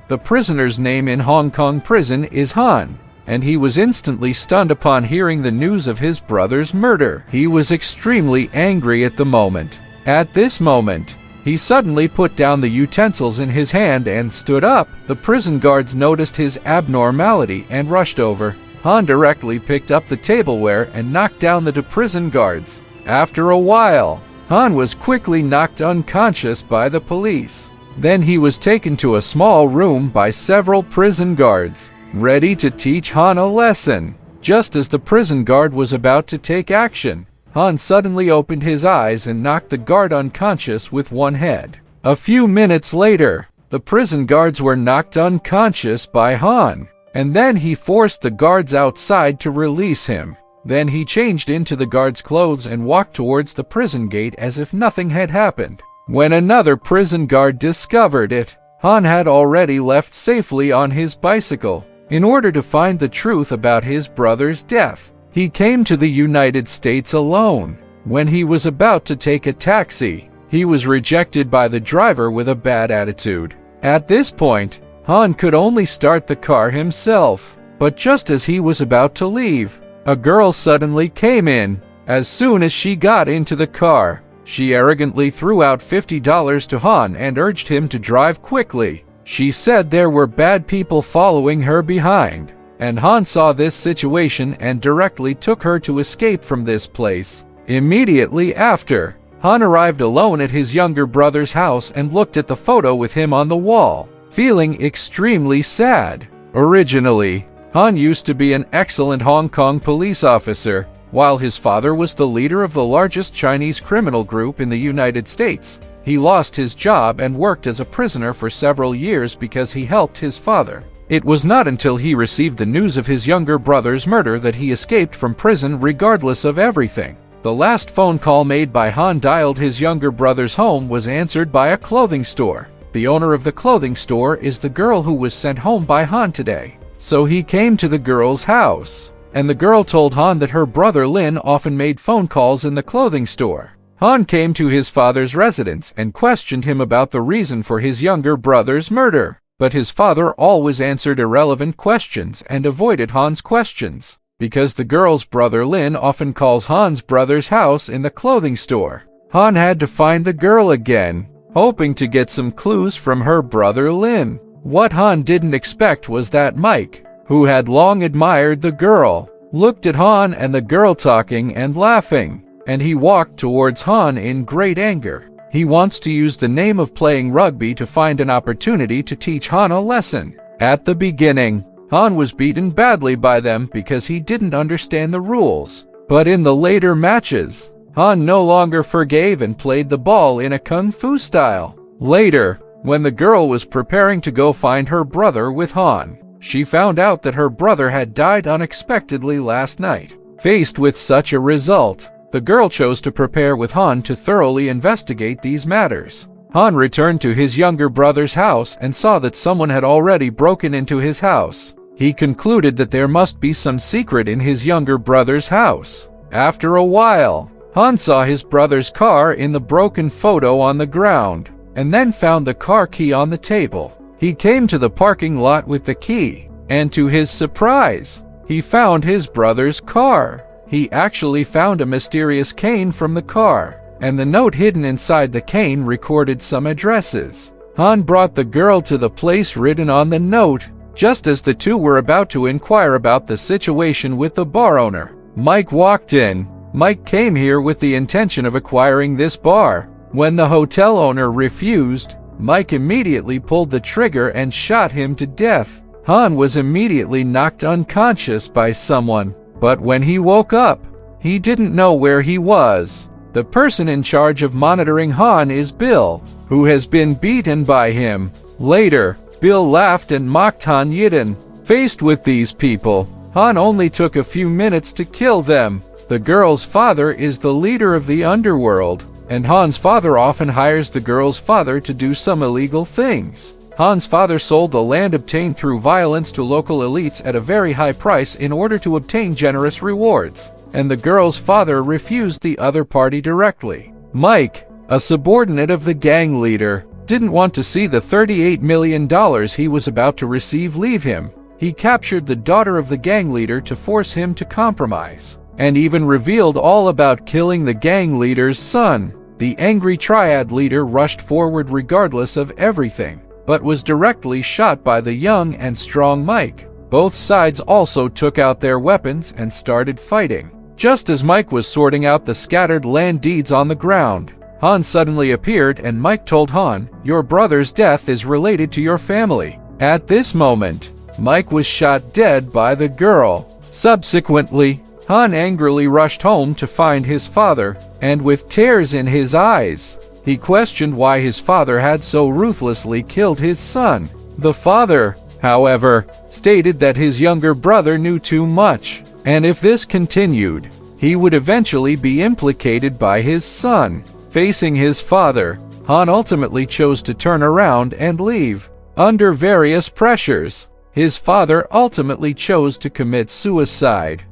The prisoner's name in Hong Kong prison is Han, and he was instantly stunned upon hearing the news of his brother's murder. He was extremely angry at the moment. At this moment, he suddenly put down the utensils in his hand and stood up. The prison guards noticed his abnormality and rushed over. Han directly picked up the tableware and knocked down the two prison guards. After a while, Han was quickly knocked unconscious by the police. Then he was taken to a small room by several prison guards, ready to teach Han a lesson. Just as the prison guard was about to take action, Han suddenly opened his eyes and knocked the guard unconscious with one head. A few minutes later, the prison guards were knocked unconscious by Han, and then he forced the guards outside to release him. Then he changed into the guard's clothes and walked towards the prison gate as if nothing had happened. When another prison guard discovered it, Han had already left safely on his bicycle. In order to find the truth about his brother's death, he came to the United States alone. When he was about to take a taxi, he was rejected by the driver with a bad attitude. At this point, Han could only start the car himself. But just as he was about to leave, a girl suddenly came in. As soon as she got into the car, she arrogantly threw out $50 to Han and urged him to drive quickly. She said there were bad people following her behind, and Han saw this situation and directly took her to escape from this place. Immediately after, Han arrived alone at his younger brother's house and looked at the photo with him on the wall, feeling extremely sad. Originally, Han used to be an excellent Hong Kong police officer, while his father was the leader of the largest Chinese criminal group in the United States. He lost his job and worked as a prisoner for several years because he helped his father. It was not until he received the news of his younger brother's murder that he escaped from prison regardless of everything. The last phone call made by Han dialed his younger brother's home was answered by a clothing store. The owner of the clothing store is the girl who was sent home by Han today. So he came to the girl's house, and the girl told Han that her brother Lin often made phone calls in the clothing store. Han came to his father's residence and questioned him about the reason for his younger brother's murder. But his father always answered irrelevant questions and avoided Han's questions, because the girl's brother Lin often calls Han's brother's house in the clothing store. Han had to find the girl again, hoping to get some clues from her brother Lin. What Han didn't expect was that Mike, who had long admired the girl, looked at Han and the girl talking and laughing, and he walked towards Han in great anger. He wants to use the name of playing rugby to find an opportunity to teach Han a lesson. At the beginning, Han was beaten badly by them because he didn't understand the rules. But in the later matches, Han no longer forgave and played the ball in a kung fu style. Later, when the girl was preparing to go find her brother with Han, she found out that her brother had died unexpectedly last night. Faced with such a result, the girl chose to prepare with Han to thoroughly investigate these matters. Han returned to his younger brother's house and saw that someone had already broken into his house. He concluded that there must be some secret in his younger brother's house. After a while, Han saw his brother's car in the broken photo on the ground, and then found the car key on the table. He came to the parking lot with the key, and to his surprise, he found his brother's car. He actually found a mysterious cane from the car, and the note hidden inside the cane recorded some addresses. Han brought the girl to the place written on the note. Just as the two were about to inquire about the situation with the bar owner, Mike walked in. Mike came here with the intention of acquiring this bar. When the hotel owner refused, Mike immediately pulled the trigger and shot him to death. Han was immediately knocked unconscious by someone, but when he woke up, he didn't know where he was. The person in charge of monitoring Han is Bill, who has been beaten by him. Later, Bill laughed and mocked Han Yiden. Faced with these people, Han only took a few minutes to kill them. The girl's father is the leader of the underworld, and Han's father often hires the girl's father to do some illegal things. Han's father sold the land obtained through violence to local elites at a very high price in order to obtain generous rewards, and the girl's father refused the other party directly. Mike, a subordinate of the gang leader, didn't want to see the $38 million he was about to receive leave him. He captured the daughter of the gang leader to force him to compromise, and even revealed all about killing the gang leader's son. The angry triad leader rushed forward regardless of everything, but was directly shot by the young and strong Mike. Both sides also took out their weapons and started fighting. Just as Mike was sorting out the scattered land deeds on the ground, Han suddenly appeared and Mike told Han, "Your brother's death is related to your family." At this moment, Mike was shot dead by the girl. Subsequently, Han angrily rushed home to find his father, and with tears in his eyes, he questioned why his father had so ruthlessly killed his son. The father, however, stated that his younger brother knew too much, and if this continued, he would eventually be implicated by his son. Facing his father, Han ultimately chose to turn around and leave. Under various pressures, his father ultimately chose to commit suicide.